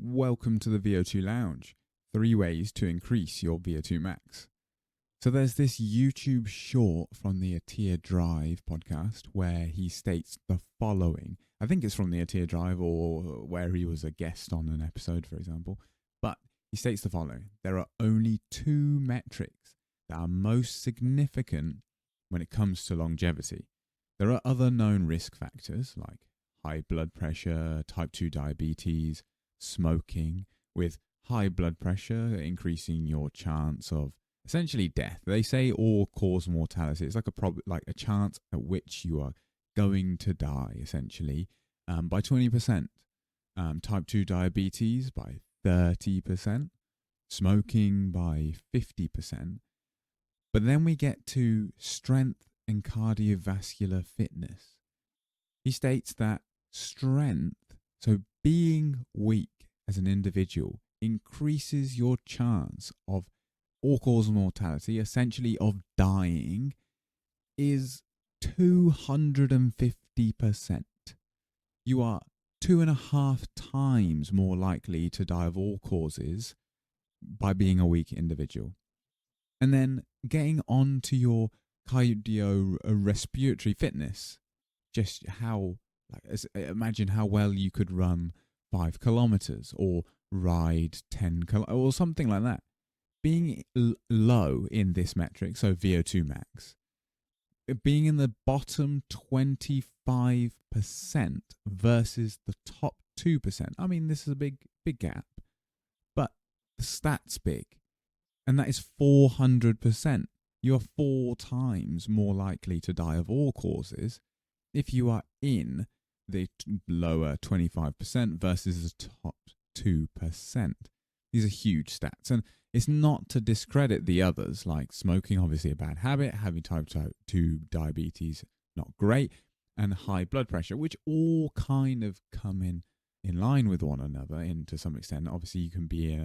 Welcome to the VO2 Lounge. 3 ways to increase your VO2Max. So there's this YouTube short from the Atir Drive podcast where he states the following. I think it's from the Atir Drive or where he was a guest on an episode, for example. But he states the following. There are only 2 metrics that are most significant when it comes to longevity. There are other known risk factors like high blood pressure, type 2 diabetes, smoking, with high blood pressure increasing your chance of essentially death. They say all-cause mortality. It's like a chance at which you are going to die, essentially, by 20%. Type 2 diabetes by 30%. Smoking by 50%. But then we get to strength and cardiovascular fitness. He states that strength, so being weak as an individual, increases your chance of all-cause mortality, essentially of dying, is 250%. You are 2.5 times more likely to die of all causes by being a weak individual. And then getting on to your cardiorespiratory fitness, just how, imagine how well you could run 5 kilometers or ride 10 kilometers or something like that. Being low in this metric, so VO2Max, being in the bottom 25% versus the top 2%. I mean, this is a big gap, but the stat's big, and that is 400%. You are 4 times more likely to die of all causes if you are in the lower 25% versus the top 2%. These are huge stats. And it's not to discredit the others, like smoking, obviously a bad habit, having type 2 diabetes, not great, and high blood pressure, which all kind of come in line with one another to some extent. Obviously, you can be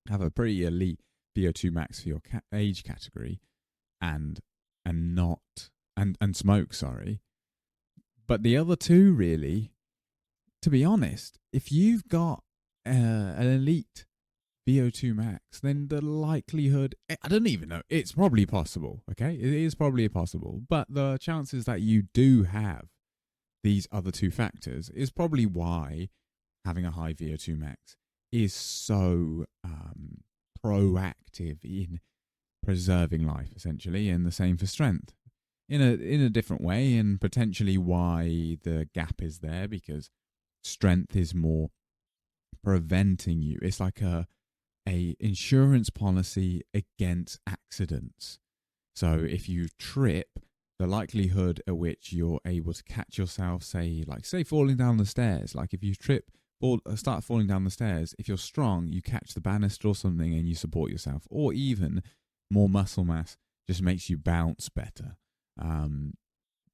have a pretty elite VO2 max for your age category and smoke, sorry. But the other two, really, to be honest, if you've got an elite VO2 max, then the likelihood, I don't even know, it's probably possible, okay? It is probably possible, but the chances that you do have these other 2 factors is probably why having a high VO2 max is so proactive in preserving life, essentially, and the same for strength. In a different way, and potentially why the gap is there, because strength is more preventing you. It's like a insurance policy against accidents. So if you trip, the likelihood at which you're able to catch yourself, say falling down the stairs, like if you trip or start falling down the stairs, if you're strong, you catch the banister or something and you support yourself, or even more muscle mass just makes you bounce better.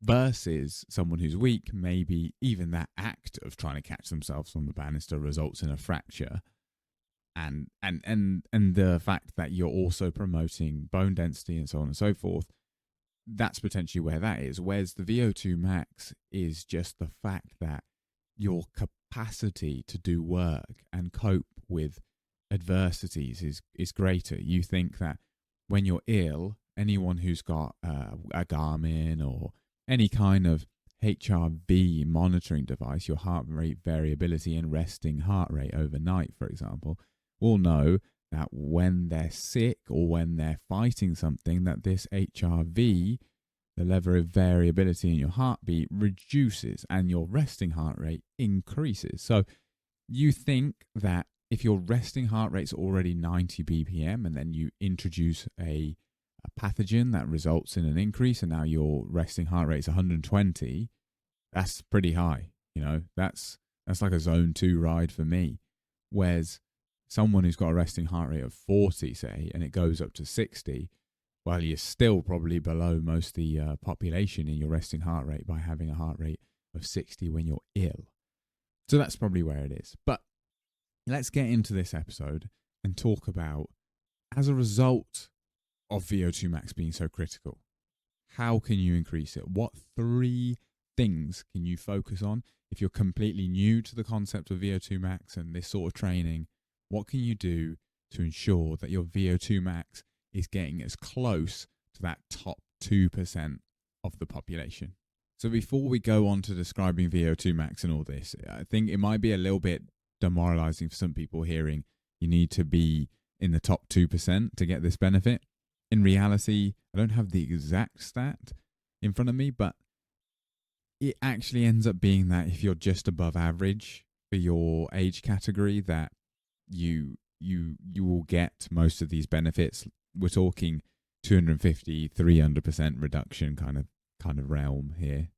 Versus someone who's weak, maybe even that act of trying to catch themselves on the banister results in a fracture, and the fact that you're also promoting bone density and so on and so forth, that's potentially where that is. Whereas the VO2 max is just the fact that your capacity to do work and cope with adversities is greater. You think that when you're ill, anyone who's got a Garmin or any kind of HRV monitoring device, your heart rate variability and resting heart rate overnight, for example, will know that when they're sick or when they're fighting something, that this HRV, the level of variability in your heartbeat, reduces and your resting heart rate increases. So you think that if your resting heart rate's already 90 BPM and then you introduce a pathogen that results in an increase and now your resting heart rate is 120, that's pretty high. That's like a zone 2 ride for me. Whereas someone who's got a resting heart rate of 40, say, and it goes up to 60, well, you're still probably below most of the population in your resting heart rate by having a heart rate of 60 when you're ill. So that's probably where it is. But let's get into this episode and talk about, as a result of VO2 max being so critical, how can you increase it? What 3 things can you focus on if you're completely new to the concept of VO2 max and this sort of training, what can you do to ensure that your VO2 max is getting as close to that top 2% of the population? So before we go on to describing VO2 max and all this, I think it might be a little bit demoralizing for some people hearing you need to be in the top 2% to get this benefit. In reality, I don't have the exact stat in front of me, but it actually ends up being that if you're just above average for your age category, that you will get most of these benefits. We're talking 250, 300% reduction kind of realm here.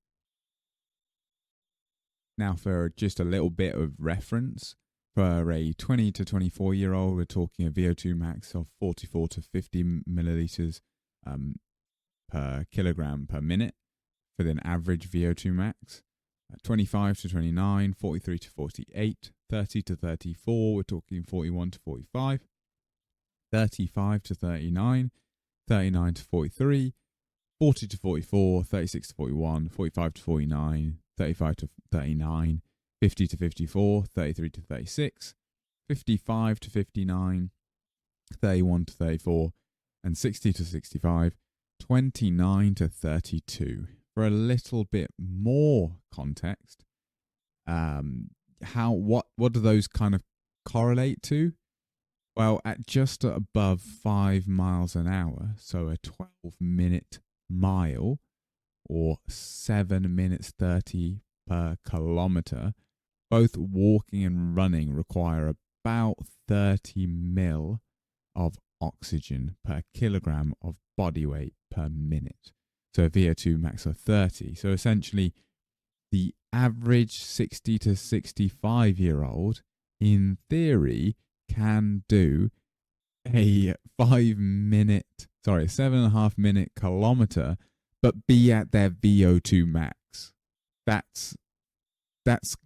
Now, for just a little bit of reference, for a 20 to 24-year-old, we're talking a VO2 max of 44 to 50 milliliters per kilogram per minute for an average VO2 max. 25 to 29, 43 to 48, 30 to 34, we're talking 41 to 45, 35 to 39, 39 to 43, 40 to 44, 36 to 41, 45 to 49, 35 to 39, 50 to 54, 33 to 36, 55 to 59, 31 to 34, and 60 to 65, 29 to 32. For a little bit more context, what do those kind of correlate to? Well, at just above 5 miles an hour, so a 12-minute mile or 7 minutes 30 per kilometer, both walking and running require about 30 mil of oxygen per kilogram of body weight per minute. So a VO2 max of 30. So essentially, the average 60 to 65-year-old, in theory, can do a 7.5 minute kilometer, but be at their VO2 max. That's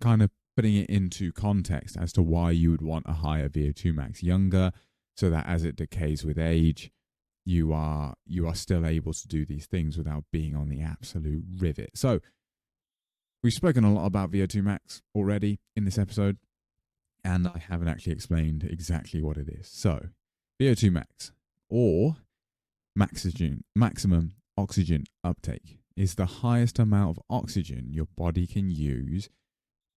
kind of putting it into context as to why you would want a higher VO2 max younger, so that as it decays with age, you are still able to do these things without being on the absolute rivet. So we've spoken a lot about VO2 max already in this episode, and I haven't actually explained exactly what it is. So VO2 max, or maximum oxygen uptake, is the highest amount of oxygen your body can use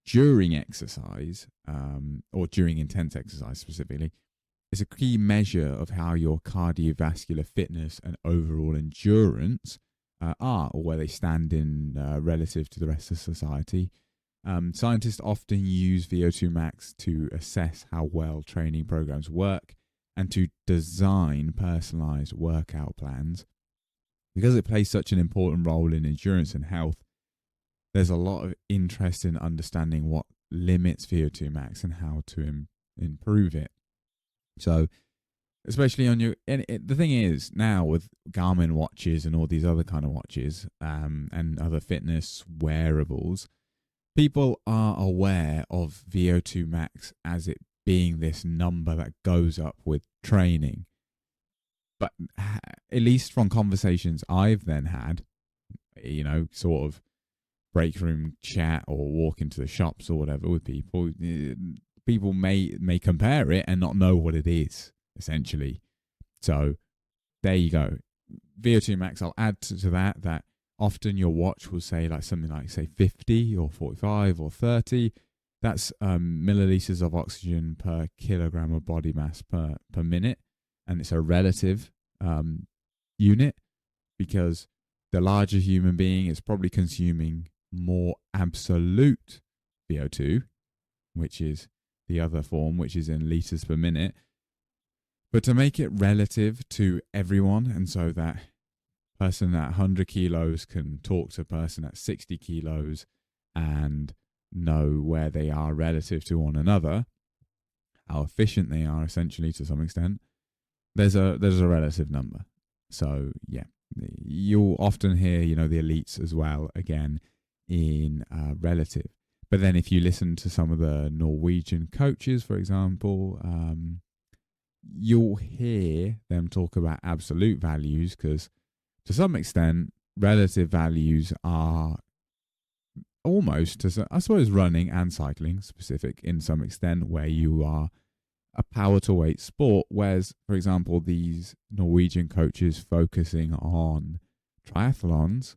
during exercise, or during intense exercise specifically. It's a key measure of how your cardiovascular fitness and overall endurance are, or where they stand in relative to the rest of society. Scientists often use VO2 max to assess how well training programs work and to design personalized workout plans. Because it plays such an important role in endurance and health, there's a lot of interest in understanding what limits VO2 max and how to improve it. So, especially on the thing is, now with Garmin watches and all these other kind of watches, and other fitness wearables, people are aware of VO2 max as it being this number that goes up with training. But at least from conversations I've then had, sort of break room chat or walk into the shops or whatever with people, people may compare it and not know what it is, essentially. So there you go. VO2 max, I'll add to that often your watch will say something like, say, 50 or 45 or 30. That's milliliters of oxygen per kilogram of body mass per minute. And it's a relative unit, because the larger human being is probably consuming more absolute VO2, which is the other form, which is in liters per minute. But to make it relative to everyone, and so that person at 100 kilos can talk to a person at 60 kilos and know where they are relative to one another, how efficient they are, essentially, to some extent, there's a relative number. So yeah, you'll often hear, the elites as well, again, in relative. But then if you listen to some of the Norwegian coaches, for example, you'll hear them talk about absolute values, because to some extent, relative values are almost, I suppose, running and cycling specific in some extent, where you are a power to weight sport. Whereas, for example, these Norwegian coaches focusing on triathlons,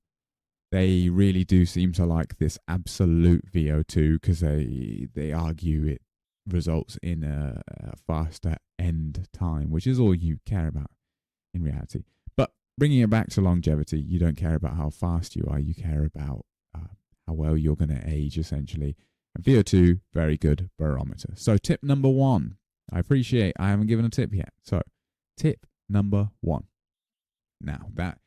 they really do seem to like this absolute VO2 because they argue it results in a faster end time, which is all you care about in reality. But bringing it back to longevity, you don't care about how fast you are, you care about how well you're going to age, essentially. And VO2, very good barometer. So tip number 1, I appreciate I haven't given a tip yet. So tip number 1. Now, that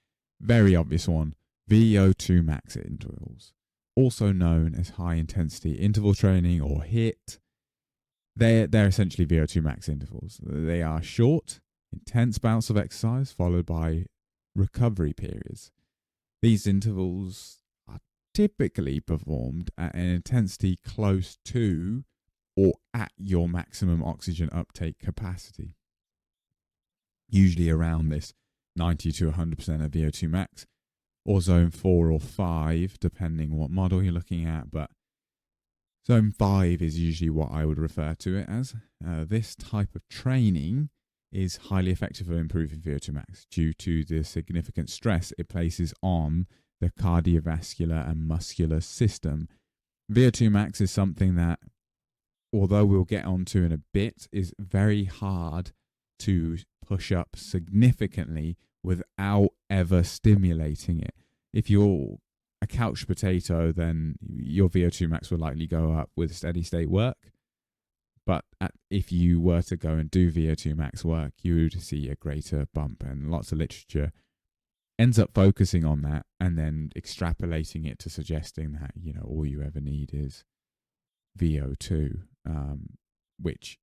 very obvious one, VO2Max intervals, also known as high intensity interval training or HIIT. They're essentially VO2Max intervals. They are short, intense bouts of exercise followed by recovery periods. These intervals are typically performed at an intensity close to or at your maximum oxygen uptake capacity, usually around this 90 to 100% of VO2Max, or zone 4 or 5, depending what model you're looking at. But zone 5 is usually what I would refer to it as. This type of training is highly effective for improving VO2Max due to the significant stress it places on the cardiovascular and muscular system. VO2Max is something that, although we'll get onto in a bit, is very hard to push up significantly without ever stimulating it. If you're a couch potato, then your VO2Max will likely go up with steady state work. But if you were to go and do VO2Max work, you would see a greater bump, and lots of literature ends up focusing on that and then extrapolating it to suggesting that, all you ever need is VO2, which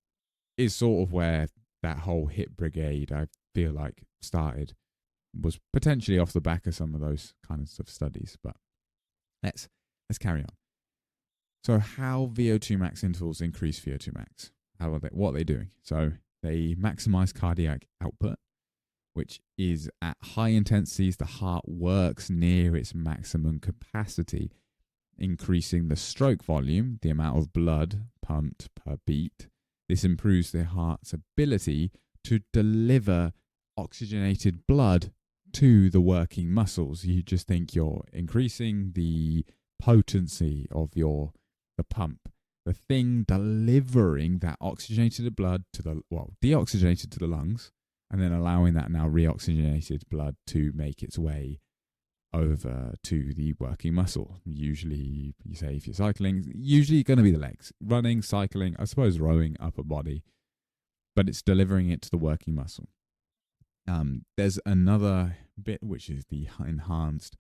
is sort of where that whole HIIT brigade, I feel like, started, was potentially off the back of some of those kinds of studies. But let's carry on. So how VO2Max intervals increase VO2Max? What are they doing? So they maximize cardiac output, which is at high intensities, the heart works near its maximum capacity, increasing the stroke volume, the amount of blood pumped per beat. This improves the heart's ability to deliver oxygenated blood to the working muscles. You just think you're increasing the potency of the pump, the thing delivering that oxygenated blood deoxygenated to the lungs, and then allowing that now reoxygenated blood to make its way over to the working muscle. Usually, you say if you're cycling, usually going to be the legs. Running, cycling, I suppose rowing, upper body, but it's delivering it to the working muscle. There's another bit, which is the enhanced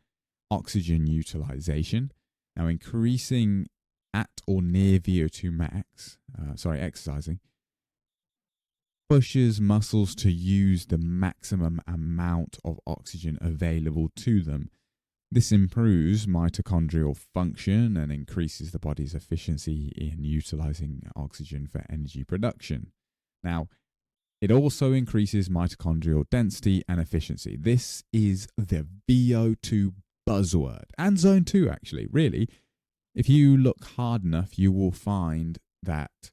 oxygen utilization. Now, increasing at or near VO2Max, exercising, pushes muscles to use the maximum amount of oxygen available to them. This improves mitochondrial function and increases the body's efficiency in utilizing oxygen for energy production. Now, it also increases mitochondrial density and efficiency. This is the VO2 buzzword, and zone 2 actually, really. If you look hard enough, you will find that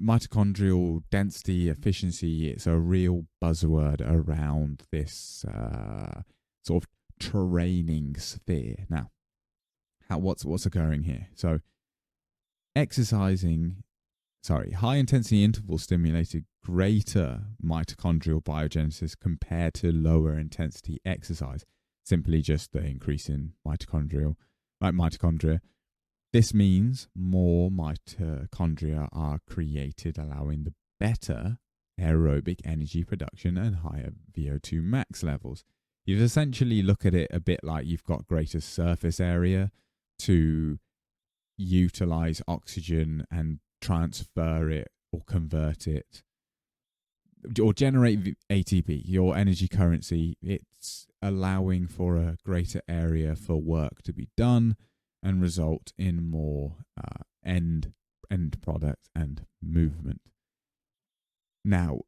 mitochondrial density, efficiency, it's a real buzzword around this sort of training sphere. Now, what's occurring here? So, high intensity interval stimulated greater mitochondrial biogenesis compared to lower intensity exercise. Simply just the increase in mitochondria. This means more mitochondria are created, allowing the better aerobic energy production and higher VO2 max levels. You essentially look at it a bit like you've got greater surface area to utilize oxygen and transfer it or convert it or generate ATP, your energy currency. It's allowing for a greater area for work to be done and result in more end product and movement. Now,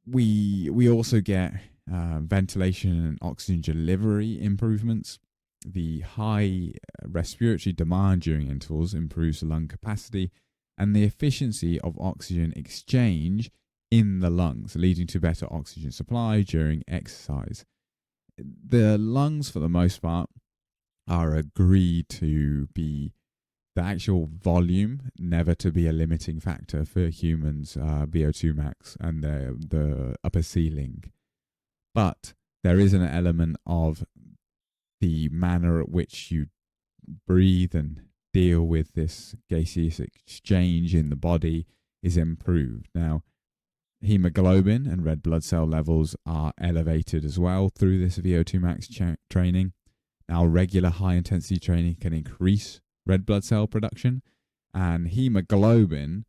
we also get ventilation and oxygen delivery improvements. the high respiratory demand during intervals improves the lung capacity and the efficiency of oxygen exchange in the lungs, leading to better oxygen supply during exercise. The lungs, for the most part, are agreed to be the actual volume, never to be a limiting factor for humans, VO2 max and the upper ceiling. But there is an element of the manner at which you breathe and deal with this gaseous exchange in the body is improved. Now, hemoglobin and red blood cell levels are elevated as well through this VO2 max training. Now, regular high intensity training can increase red blood cell production and hemoglobin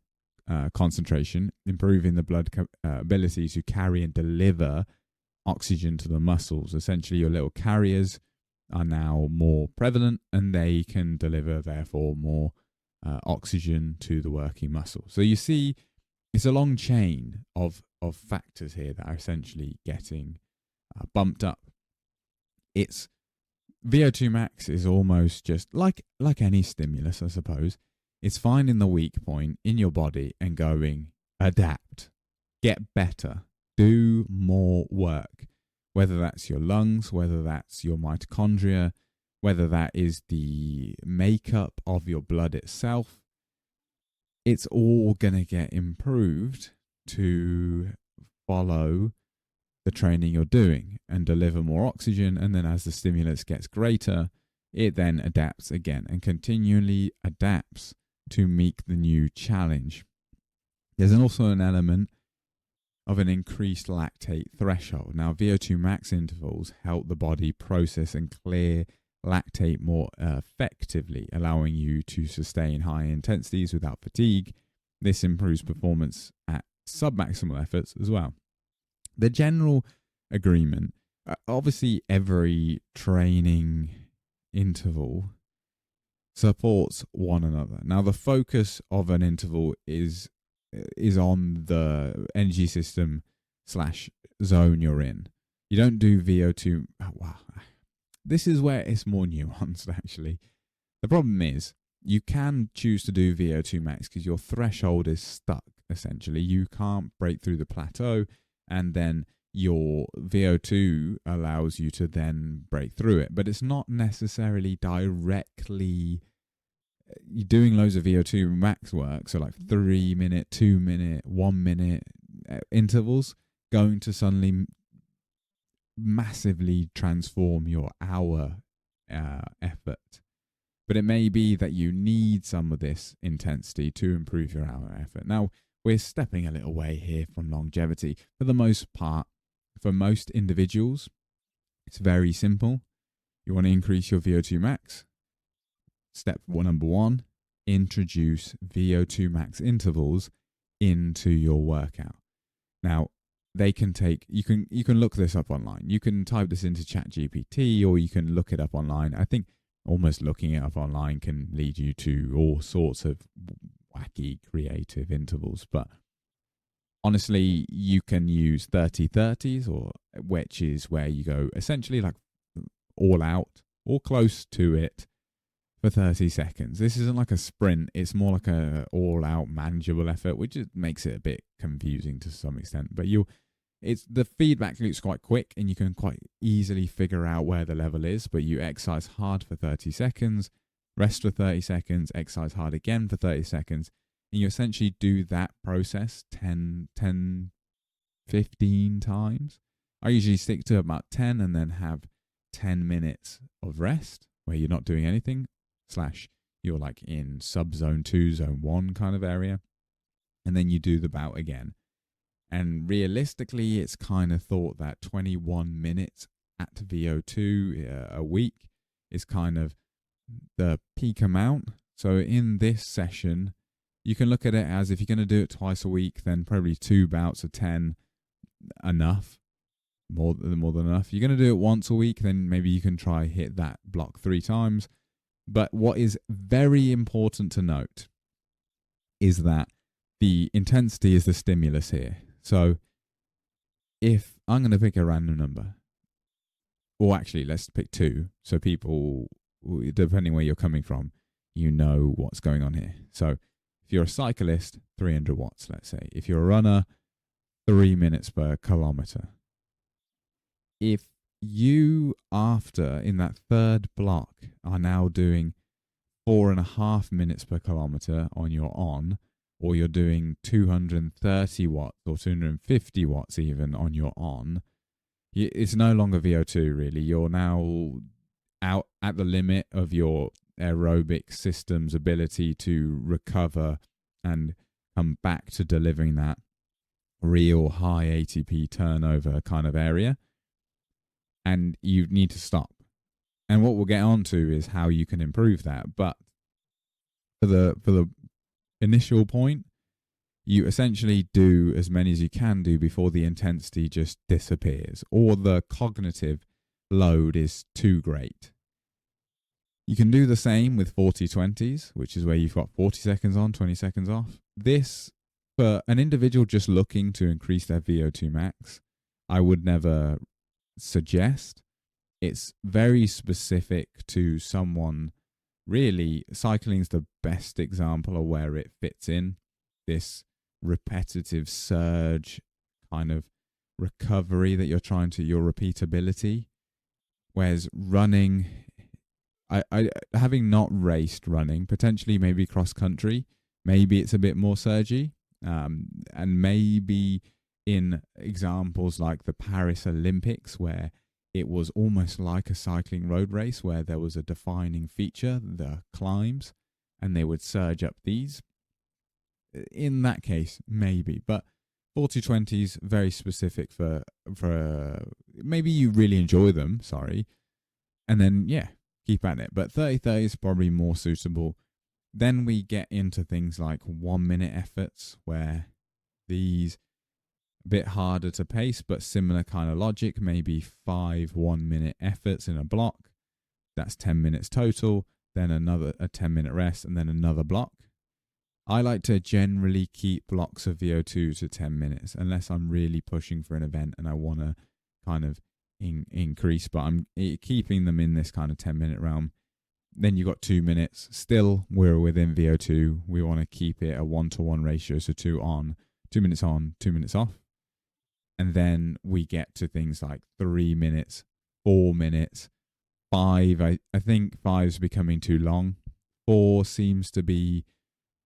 concentration, improving the blood ability to carry and deliver oxygen to the muscles. Essentially, your little carriers are now more prevalent and they can deliver, therefore, more oxygen to the working muscle. So you see, it's a long chain of factors here that are essentially getting bumped up. It's VO2 max is almost just like any stimulus, I suppose. It's finding the weak point in your body and going, adapt, get better, do more work, whether that's your lungs, whether that's your mitochondria, whether that is the makeup of your blood itself. It's all going to get improved to follow the training you're doing and deliver more oxygen. And then as the stimulus gets greater, it then adapts again and continually adapts to meet the new challenge. There's also an element of an increased lactate threshold. Now, VO2 max intervals help the body process and clear lactate more effectively, allowing you to sustain high intensities without fatigue. This improves performance at submaximal efforts as well. The general agreement, obviously every training interval supports one another. Now, the focus of an interval is on the energy system / zone you're in. You don't do VO2. Wow. This is where it's more nuanced, actually. The problem is you can choose to do VO2 max because your threshold is stuck, essentially. You can't break through the plateau, and then your VO2 allows you to then break through it. But it's not necessarily directly you're doing loads of VO2 max work, so like 3 minute, 2 minute, 1 minute intervals, going to suddenly massively transform your hour effort. But it may be that you need some of this intensity to improve your hour effort. Now, we're stepping a little way here from longevity. For the most part, for most individuals, it's very simple. You want to increase your VO2 max. Step number 1, introduce VO2 max intervals into your workout. Now, they can take, you can look this up online. You can type this into ChatGPT, or you can look it up online. I think almost looking it up online can lead you to all sorts of wacky creative intervals. But honestly, you can use 30-30s, which is where you go essentially like all out or close to it for 30 seconds. This isn't like a sprint. It's more like a all-out manageable effort, which makes it a bit confusing to some extent. But the feedback loop's quite quick, and you can quite easily figure out where the level is. But you exercise hard for 30 seconds, rest for 30 seconds, exercise hard again for 30 seconds, and you essentially do that process 10, 15 times. I usually stick to about 10 and then have 10 minutes of rest where you're not doing anything, / you're like in sub-zone 2, zone 1 kind of area. And then you do the bout again. And realistically, it's kind of thought that 21 minutes at VO2 a week is kind of the peak amount. So in this session, you can look at it as if you're going to do it twice a week, then probably 2 bouts of 10 enough, more than enough. You're going to do it once a week, then maybe you can try hit that block 3 times. But what is very important to note is that the intensity is the stimulus here. So if I'm going to pick a random number, or actually, let's pick 2. So people, depending where you're coming from, you know what's going on here. So if you're a cyclist, 300 watts, let's say. If you're a runner, 3 minutes per kilometer. If you, after, in that third block, are now doing 4.5 minutes per kilometer on your on, or you're doing 230 watts or 250 watts even on your on, it's no longer VO2 really. You're now out at the limit of your aerobic system's ability to recover and come back to delivering that real high ATP turnover kind of area. And you need to stop. And what we'll get on to is how you can improve that. But for the initial point, you essentially do as many as you can do before the intensity just disappears or the cognitive load is too great. You can do the same with 40-20s, which is where you've got 40 seconds on, 20 seconds off. This, for an individual just looking to increase their VO2 max, I would never suggest. It's very specific to someone. Really, cycling's the best example of where it fits in. This repetitive surge kind of recovery that you're trying to, your repeatability. Whereas running, I having not raced running, potentially maybe cross country, maybe it's a bit more surgy, and maybe in examples like the Paris Olympics where it was almost like a cycling road race where there was a defining feature, the climbs, and they would surge up these. In that case, maybe, but 40-20s very specific for maybe you really enjoy them, and then keep at it. But 30-30 is probably more suitable. Then we get into things like 1 minute efforts where these a bit harder to pace, but similar kind of logic, maybe 5 1 minute efforts in a block. That's 10 minutes total, then a 10-minute rest, and then another block. I like to generally keep blocks of VO2 to 10 minutes, unless I'm really pushing for an event and I want to kind of increase, but I'm keeping them in this kind of 10-minute realm. Then you got 2 minutes. Still, we're within VO2. We want to keep it a 1-to-1 ratio, so 2 minutes on, 2 minutes off. And then we get to things like 3 minutes, 4 minutes, 5. I think 5 is becoming too long. 4 seems to be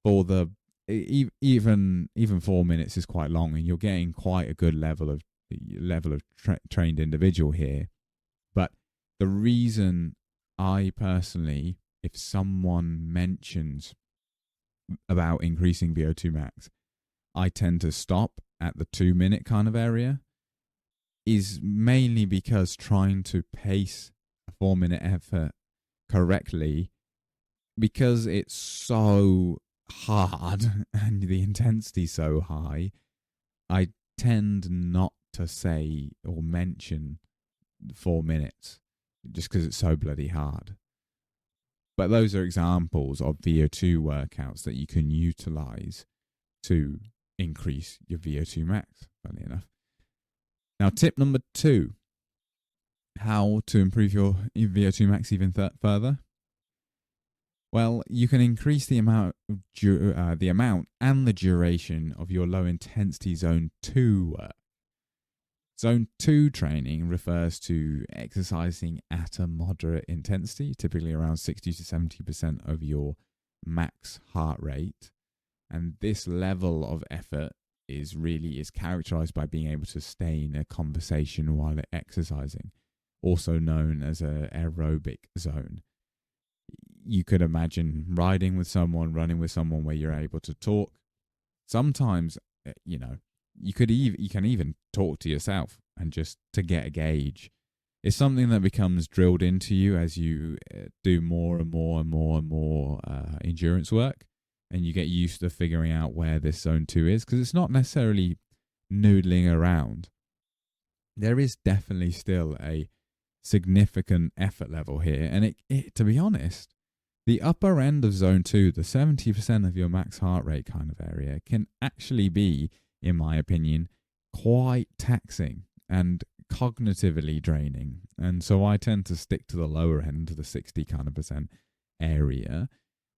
for the even 4 minutes is quite long, and you're getting quite a good level of trained individual here. But the reason I personally, if someone mentions about increasing VO2 max, I tend to stop at the 2 minute kind of area, is mainly because trying to pace a 4 minute effort correctly, because it's so hard and the intensity so high, I tend not to say or mention 4 minutes just because it's so bloody hard. But those are examples of VO2 workouts that you can utilize to increase your VO2 max, funny enough. Now, tip number 2, how to improve your VO2 max even further. Well, you can increase the amount and the duration of your low intensity zone 2 work. Zone 2 training refers to exercising at a moderate intensity, typically around 60 to 70% of your max heart rate. And this level of effort is characterized by being able to stay in a conversation while exercising, also known as an aerobic zone. You could imagine riding with someone, running with someone where you're able to talk. Sometimes, you can even talk to yourself and just to get a gauge. It's something that becomes drilled into you as you do more and more and more and more endurance work, and you get used to figuring out where this zone 2 is, because it's not necessarily noodling around. There is definitely still a significant effort level here, and it to be honest, the upper end of zone 2, the 70% of your max heart rate kind of area, can actually be, in my opinion, quite taxing and cognitively draining. And so I tend to stick to the lower end, to the 60 kind of percent area,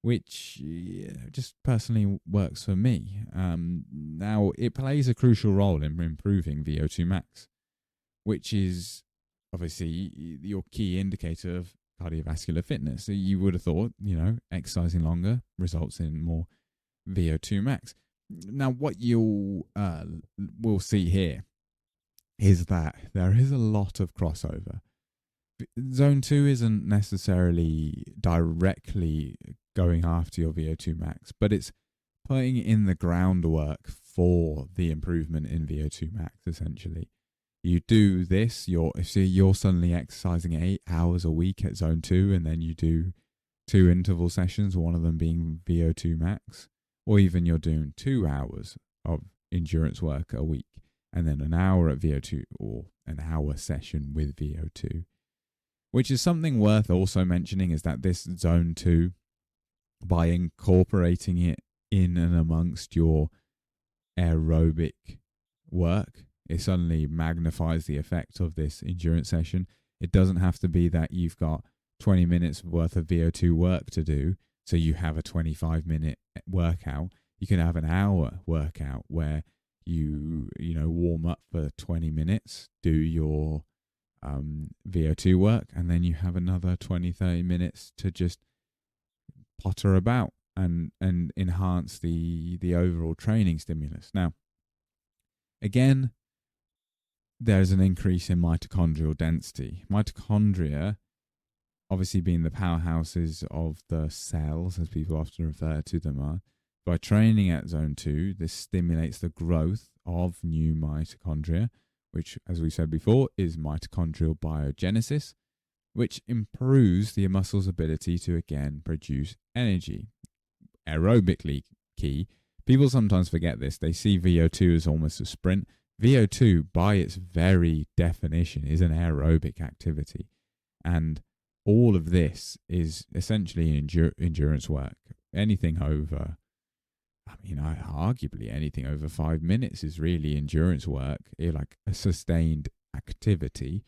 which just personally works for me. Now, it plays a crucial role in improving VO2 max, which is obviously your key indicator of cardiovascular fitness. So you would have thought, exercising longer results in more VO2 max. Now, what you'll will see here is that there is a lot of crossover. Zone 2 isn't necessarily directly going after your VO2 max, but it's putting in the groundwork for the improvement in VO2 max, essentially. You do this, you're suddenly exercising 8 hours a week at zone 2, and then you do 2 interval sessions, one of them being VO2 max, or even you're doing 2 hours of endurance work a week, and then an hour at VO2 or an hour session with VO2. Which is something worth also mentioning, is that this zone 2, by incorporating it in and amongst your aerobic work, it suddenly magnifies the effect of this endurance session. It doesn't have to be that you've got 20 minutes worth of VO2 work to do, so you have a 25-minute workout. You can have an hour workout where you warm up for 20 minutes, do your VO2 work, and then you have another 20-30 minutes to just potter about and enhance the overall training stimulus. Now, again, there's an increase in mitochondrial density. Mitochondria, obviously being the powerhouses of the cells, as people often refer to them, are. By training at zone 2, this stimulates the growth of new mitochondria, which, as we said before, is mitochondrial biogenesis, which improves the muscle's ability to again produce energy. Aerobically key. People sometimes forget this. They see VO2 as almost a sprint. VO2, by its very definition, is an aerobic activity. And all of this is essentially endurance work. Anything over, arguably anything over 5 minutes is really endurance work, like a sustained activity.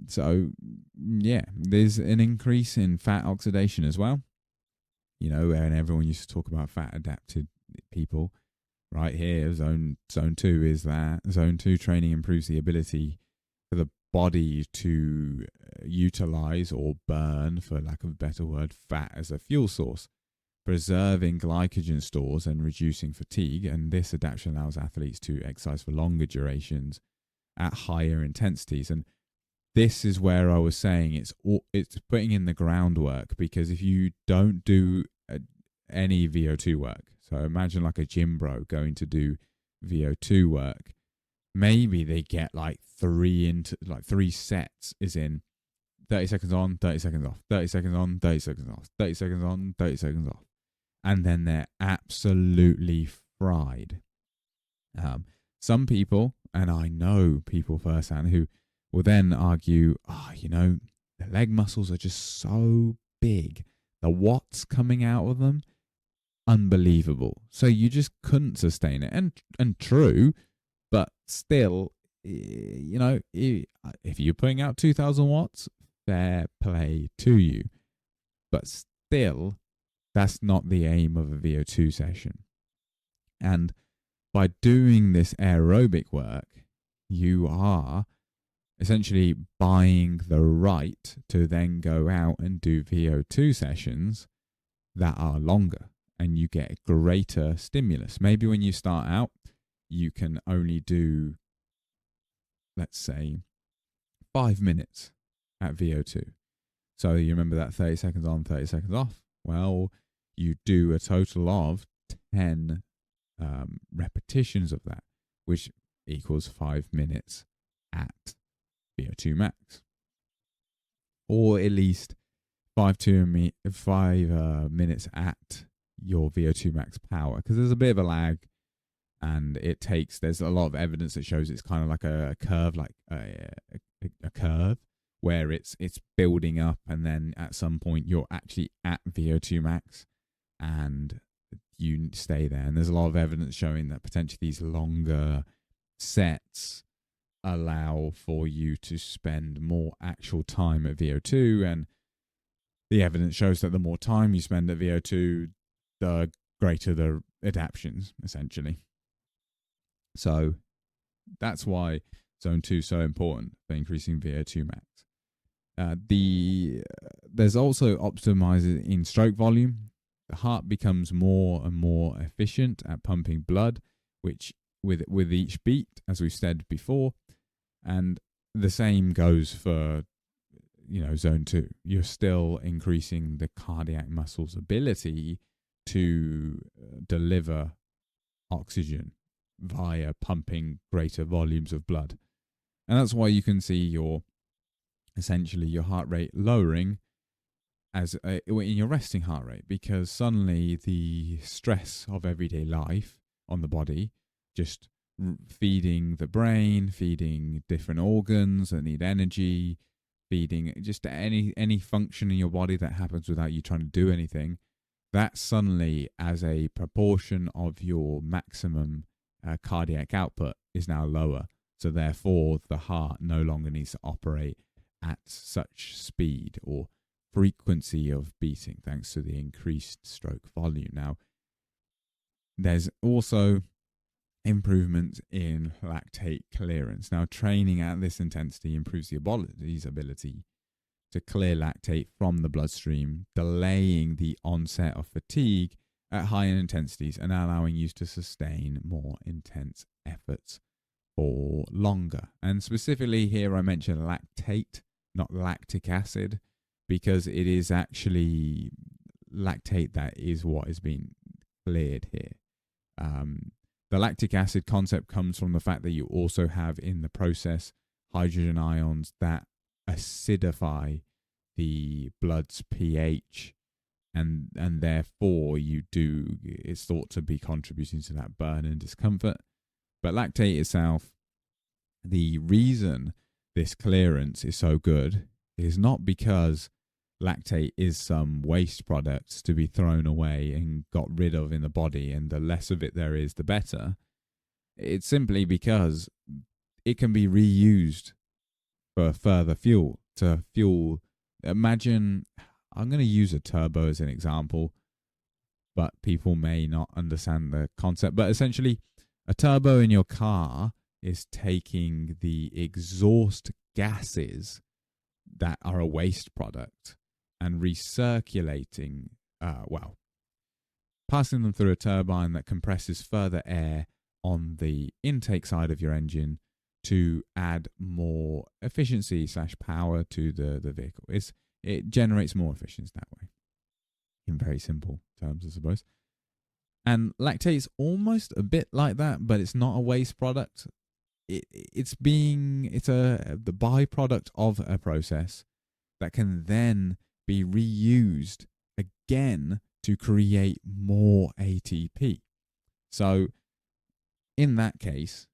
So, there's an increase in fat oxidation as well. And everyone used to talk about fat adapted people. Right here, zone 2 is that. Zone 2 training improves the ability for the body to utilize or burn, for lack of a better word, fat as a fuel source, preserving glycogen stores and reducing fatigue. And this adaptation allows athletes to exercise for longer durations at higher intensities. And this is where I was saying it's putting in the groundwork, because if you don't do any VO2 work, so imagine like a gym bro going to do VO2 work, maybe they get like 3 sets, is in 30 seconds on, 30 seconds off, 30 seconds on, 30 seconds off, 30 seconds on, 30 seconds off. And then they're absolutely fried. Some people, and I know people firsthand, who will then argue, the leg muscles are just so big. The watts coming out of them, unbelievable. So you just couldn't sustain it. And true, but still, if you're putting out 2,000 watts, fair play to you. But still, that's not the aim of a VO2 session. And by doing this aerobic work, you are essentially buying the right to then go out and do VO2 sessions that are longer, and you get greater stimulus. Maybe when you start out, you can only do, let's say, 5 minutes at VO2. So you remember that 30 seconds on, 30 seconds off? Well, you do a total of 10 repetitions of that, which equals 5 minutes at VO2 max, or at least 5 minutes at your VO2 max power, because there's a bit of a lag, and there's a lot of evidence that shows it's kind of like a curve, like a curve where it's building up, and then at some point you're actually at VO2 max and you stay there. And there's a lot of evidence showing that potentially these longer sets allow for you to spend more actual time at VO2, and the evidence shows that the more time you spend at VO2, the greater the adaptions, essentially. So that's why zone 2 is so important for increasing VO2 max. There's also optimizers in stroke volume. The heart becomes more and more efficient at pumping blood, which with each beat, as we've said before, and the same goes for zone 2. You're still increasing the cardiac muscle's ability to deliver oxygen via pumping greater volumes of blood, and that's why you can see your heart rate lowering as in your resting heart rate, because suddenly the stress of everyday life on the body, just feeding the brain, feeding different organs that need energy, feeding just any function in your body that happens without you trying to do anything, that suddenly, as a proportion of your maximum cardiac output, is now lower. So therefore, the heart no longer needs to operate at such speed or frequency of beating, thanks to the increased stroke volume. Now, there's also improvements in lactate clearance. Now, training at this intensity improves the body's ability to clear lactate from the bloodstream, delaying the onset of fatigue at higher intensities and allowing you to sustain more intense efforts for longer. And specifically here, I mentioned lactate, not lactic acid, because it is actually lactate that is what is being cleared here. The lactic acid concept comes from the fact that you also have in the process hydrogen ions that acidify the blood's pH, and therefore it's thought to be contributing to that burn and discomfort. But lactate itself, the reason this clearance is so good is not because lactate is some waste product to be thrown away and got rid of in the body, and the less of it there is, the better. It's simply because it can be reused for further fuel, to fuel. Imagine, I'm going to use a turbo as an example, but people may not understand the concept. But essentially, a turbo in your car is taking the exhaust gases that are a waste product and recirculating, passing them through a turbine that compresses further air on the intake side of your engine to add more efficiency / power to the vehicle. It generates more efficiency that way, in very simple terms, I suppose. And lactate's almost a bit like that, but it's not a waste product. It's the byproduct of a process that can then be reused again to create more ATP. So in that case,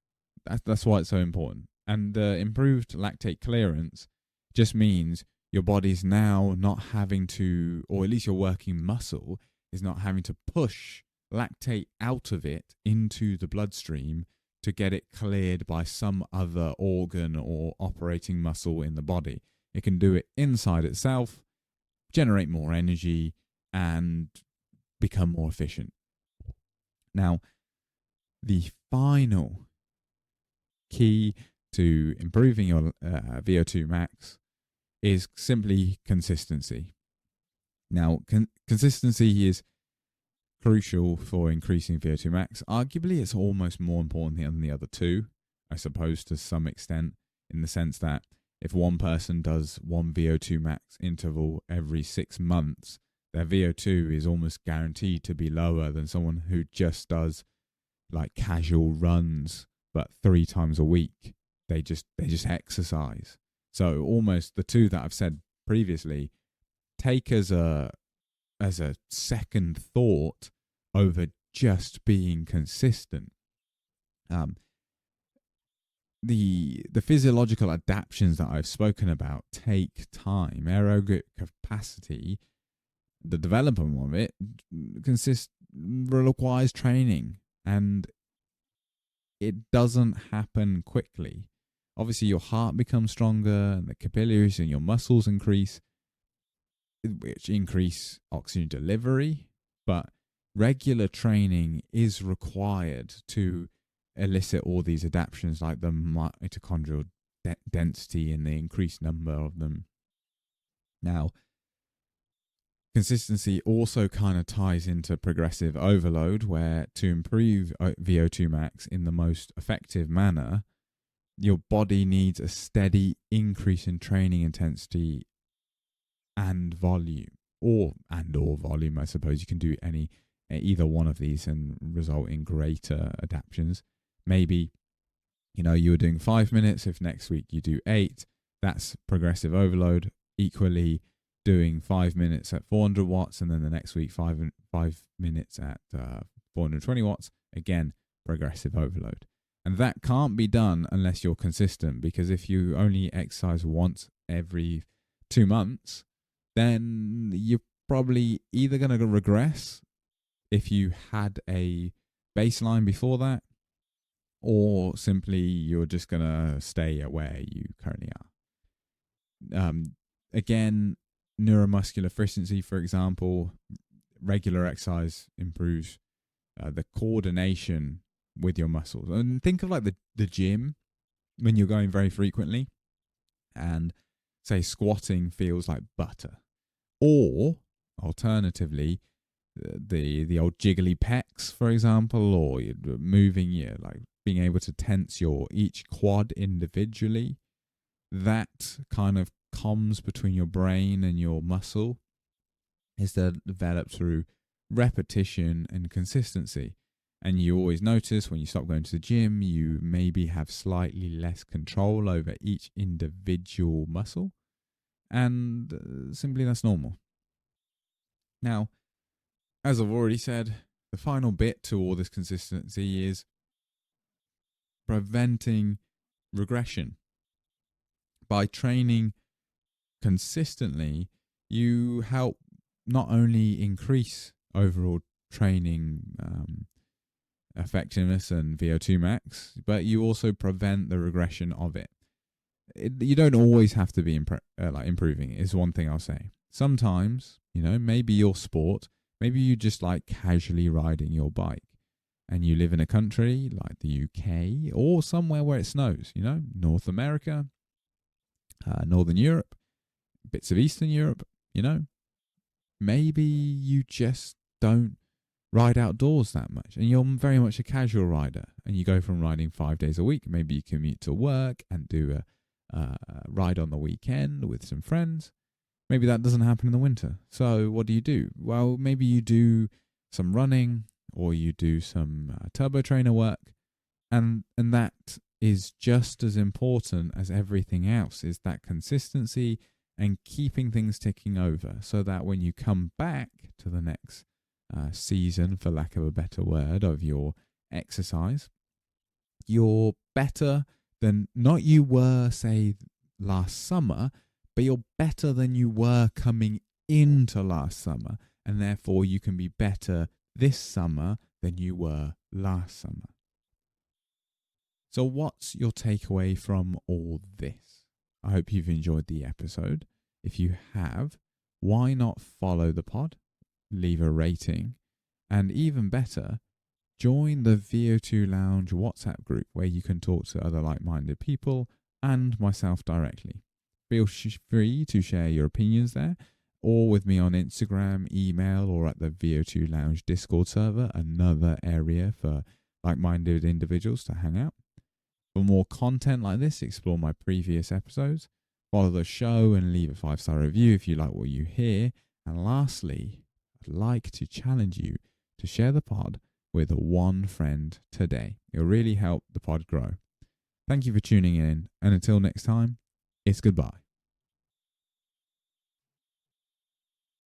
that's why it's so important. And improved lactate clearance just means your body's now not having to, or at least your working muscle is not having to push lactate out of it into the bloodstream to get it cleared by some other organ or operating muscle in the body. It can do it inside itself, generate more energy, and become more efficient. Now, the final key to improving your VO2 max is simply consistency. Now, consistency is crucial for increasing VO2 max. Arguably, it's almost more important than the other two, I suppose, to some extent, in the sense that if one person does one VO2 max interval every 6 months, their VO2 is almost guaranteed to be lower than someone who just does like casual runs, but 3 times a week. They just exercise. So almost the two that I've said previously, take as a second thought over just being consistent. The physiological adaptations that I've spoken about take time. Aerobic capacity, the development of it, requires training, and it doesn't happen quickly. Obviously, your heart becomes stronger and the capillaries in your muscles increase, which increase oxygen delivery. But regular training is required to elicit all these adaptations, like the mitochondrial density and the increased number of them. Now, consistency also kind of ties into progressive overload, where to improve VO2 max in the most effective manner, your body needs a steady increase in training intensity and volume, or volume. I suppose you can do either one of these and result in greater adaptations. Maybe, you were doing 5 minutes. If next week you do 8, that's progressive overload. Equally, doing 5 minutes at 400 watts, and then the next week 5 minutes at 420 watts. Again, progressive overload. And that can't be done unless you're consistent, because if you only exercise once every 2 months, then you're probably either going to regress if you had a baseline before that, or simply you're just going to stay at where you currently are. Again, neuromuscular efficiency, for example, regular exercise improves the coordination with your muscles. And think of like the gym when you're going very frequently, and say squatting feels like butter. Or alternatively, the old jiggly pecs, for example, or you're moving, like being able to tense each quad individually. That kind of comms between your brain and your muscle is developed through repetition and consistency. And you always notice when you stop going to the gym, you maybe have slightly less control over each individual muscle. And simply that's normal. Now, as I've already said, the final bit to all this consistency is preventing regression. By training consistently, you help not only increase overall training effectiveness and VO2 max, but you also prevent the regression of it. You don't always have to be improving, is one thing I'll say. Sometimes, maybe your sport, maybe you just like casually riding your bike, and you live in a country like the UK or somewhere where it snows, North America, Northern Europe, bits of Eastern Europe, maybe you just don't ride outdoors that much, and you're very much a casual rider, and you go from riding 5 days a week. Maybe you commute to work and do a ride on the weekend with some friends. Maybe that doesn't happen in the winter. So what do? Well, maybe you do some running, or you do some turbo trainer work, and that is just as important as everything else, is that consistency and keeping things ticking over, so that when you come back to the next season, for lack of a better word, of your exercise, you're better than, not you were, say, last summer, but you're better than you were coming into last summer, and therefore you can be better this summer than you were last summer. So what's your takeaway from all this? I hope you've enjoyed the episode. If you have, why not follow the pod, leave a rating, and even better, join the VO2 Lounge WhatsApp group, where you can talk to other like-minded people and myself directly. Feel free to share your opinions there, or with me on Instagram, email, or at the VO2 Lounge Discord server, another area for like-minded individuals to hang out. For more content like this, explore my previous episodes, follow the show, and leave a 5-star review if you like what you hear. And lastly, I'd like to challenge you to share the pod with one friend today. It'll really help the pod grow. Thank you for tuning in, and until next time, it's goodbye.